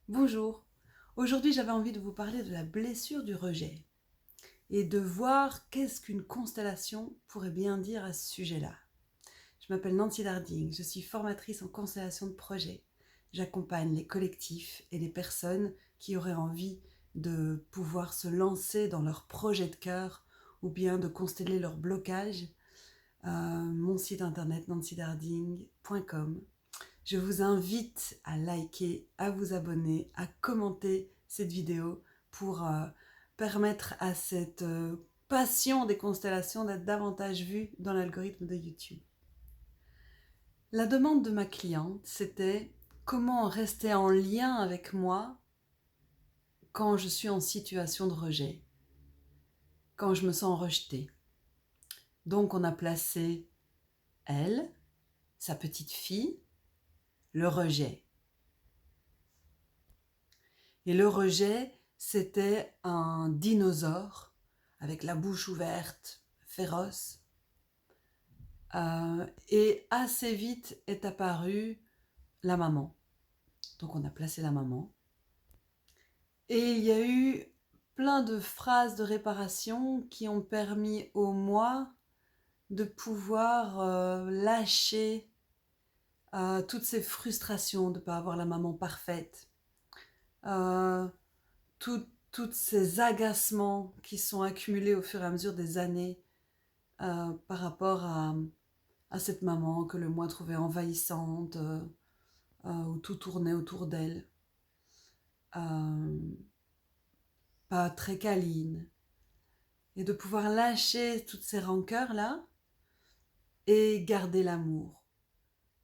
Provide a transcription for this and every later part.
Bonjour, aujourd'hui j'avais envie de vous parler de la blessure du rejet et de voir qu'est-ce qu'une constellation pourrait bien dire à ce sujet-là. Je m'appelle Nancy Larding, je suis formatrice en constellation de projet. J'accompagne les collectifs et les personnes qui auraient envie de pouvoir se lancer dans leur projet de cœur ou bien de consteller leur blocage. Mon site internet nancylarding.com. Je vous invite à liker, à vous abonner, à commenter cette vidéo pour permettre à cette passion des constellations d'être davantage vue dans l'algorithme de YouTube. La demande de ma cliente, c'était comment rester en lien avec moi quand je suis en situation de rejet, quand je me sens rejetée. Donc on a placé elle, sa petite fille, le rejet. Et le rejet, c'était un dinosaure avec la bouche ouverte, féroce. Et assez vite est apparue la maman. Donc on a placé la maman. Et il y a eu plein de phrases de réparation qui ont permis au moi de pouvoir lâcher toutes ces frustrations de ne pas avoir la maman parfaite. Toutes ces agacements qui sont accumulés au fur et à mesure des années par rapport à cette maman que le moi trouvait envahissante, où tout tournait autour d'elle, pas très câline, et de pouvoir lâcher toutes ces rancœurs-là et garder l'amour,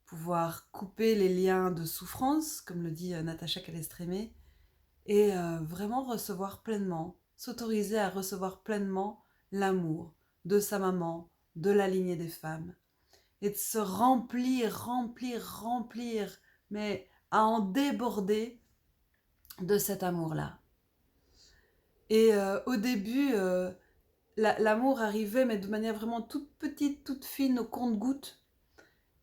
pouvoir couper les liens de souffrance, comme le dit Natacha Calestrémé, et vraiment recevoir pleinement, s'autoriser à recevoir pleinement l'amour de sa maman, de la lignée des femmes, et de se remplir, mais à en déborder de cet amour-là. Et au début, l'amour arrivait, mais de manière vraiment toute petite, toute fine, au compte-gouttes.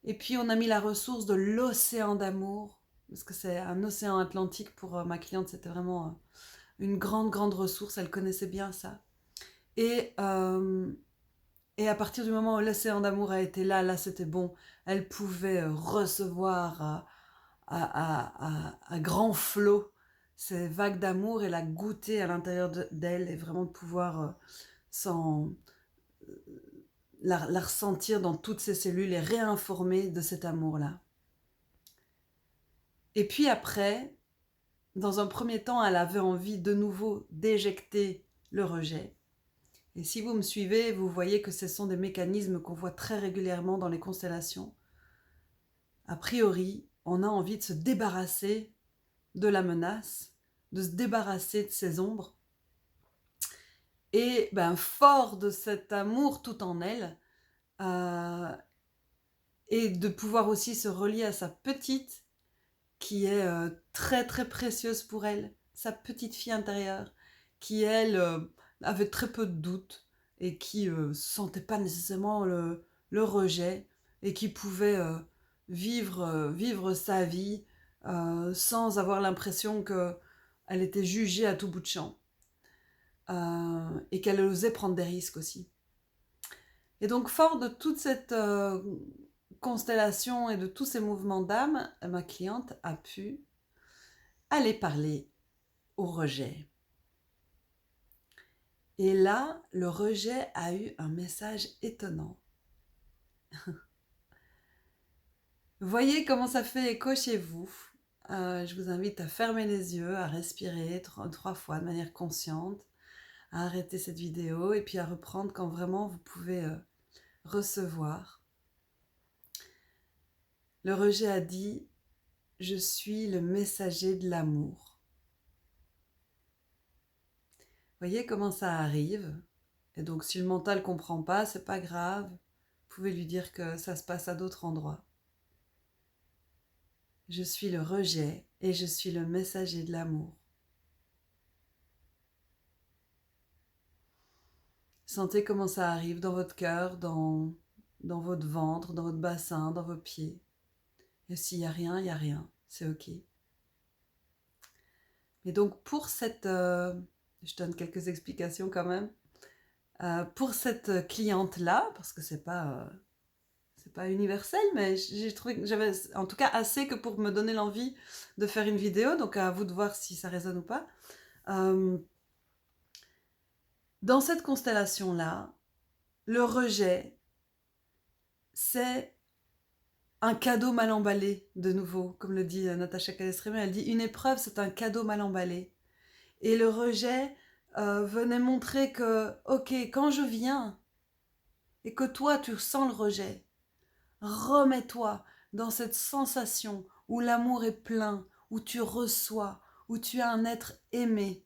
Et puis on a mis la ressource de l'océan d'amour, parce que c'est un océan Atlantique pour ma cliente, c'était vraiment une grande ressource, elle connaissait bien ça. Et à partir du moment où l'océan d'amour a été là c'était bon, elle pouvait recevoir à grand flot ces vagues d'amour et la goûter à l'intérieur d'elle et vraiment de pouvoir la ressentir dans toutes ses cellules et réinformer de cet amour-là. Et puis après, dans un premier temps, elle avait envie de nouveau d'éjecter le rejet. Et si vous me suivez, vous voyez que ce sont des mécanismes qu'on voit très régulièrement dans les constellations. A priori, on a envie de se débarrasser de la menace, de se débarrasser de ces ombres. Et fort de cet amour tout en elle, et de pouvoir aussi se relier à sa petite, qui est très très précieuse pour elle, sa petite fille intérieure, qui elle avait très peu de doutes et qui sentait pas nécessairement le rejet et qui pouvait vivre sa vie sans avoir l'impression qu'elle était jugée à tout bout de champ et qu'elle osait prendre des risques aussi. Et donc fort de toute cette constellation et de tous ces mouvements d'âme, ma cliente a pu aller parler au rejet. Et là, le rejet a eu un message étonnant. Voyez comment ça fait écho chez vous. Je vous invite à fermer les yeux, à respirer 3 fois de manière consciente, à arrêter cette vidéo et puis à reprendre quand vraiment vous pouvez recevoir. Le rejet a dit « Je suis le messager de l'amour ». Voyez comment ça arrive. Et donc si le mental ne comprend pas, c'est pas grave. Vous pouvez lui dire que ça se passe à d'autres endroits. Je suis le rejet et je suis le messager de l'amour. Sentez comment ça arrive dans votre cœur, dans votre ventre, dans votre bassin, dans vos pieds. Et s'il n'y a rien, il n'y a rien. C'est ok. Et donc pour cette... je donne quelques explications quand même. Pour cette cliente-là, parce que c'est pas universel, mais j'ai trouvé que j'avais en tout cas assez que pour me donner l'envie de faire une vidéo, donc à vous de voir si ça résonne ou pas. Dans cette constellation-là, le rejet, c'est un cadeau mal emballé, de nouveau, comme le dit Natacha Cadestremi, elle dit une épreuve, c'est un cadeau mal emballé. Et le rejet venait montrer que, ok, quand je viens et que toi tu sens le rejet, remets-toi dans cette sensation où l'amour est plein, où tu reçois, où tu as un être aimé.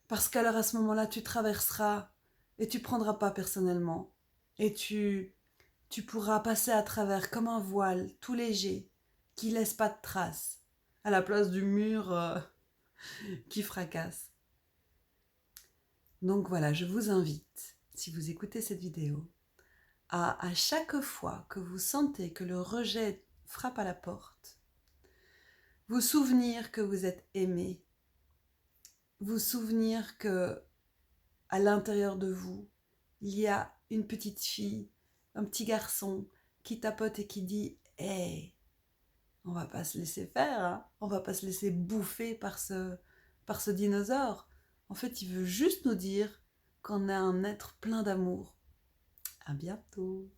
Parce qu'alors à ce moment-là, tu traverseras et tu prendras pas personnellement. Et tu pourras passer à travers comme un voile tout léger qui laisse pas de traces à la place du mur qui fracasse. Donc voilà, je vous invite, si vous écoutez cette vidéo, à chaque fois que vous sentez que le rejet frappe à la porte, vous souvenir que vous êtes aimé, vous souvenir que à l'intérieur de vous, il y a une petite fille, un petit garçon qui tapote et qui dit « Hey, on va pas se laisser faire, hein, on va pas se laisser bouffer par ce dinosaure. » En fait, il veut juste nous dire qu'on a un être plein d'amour. À bientôt.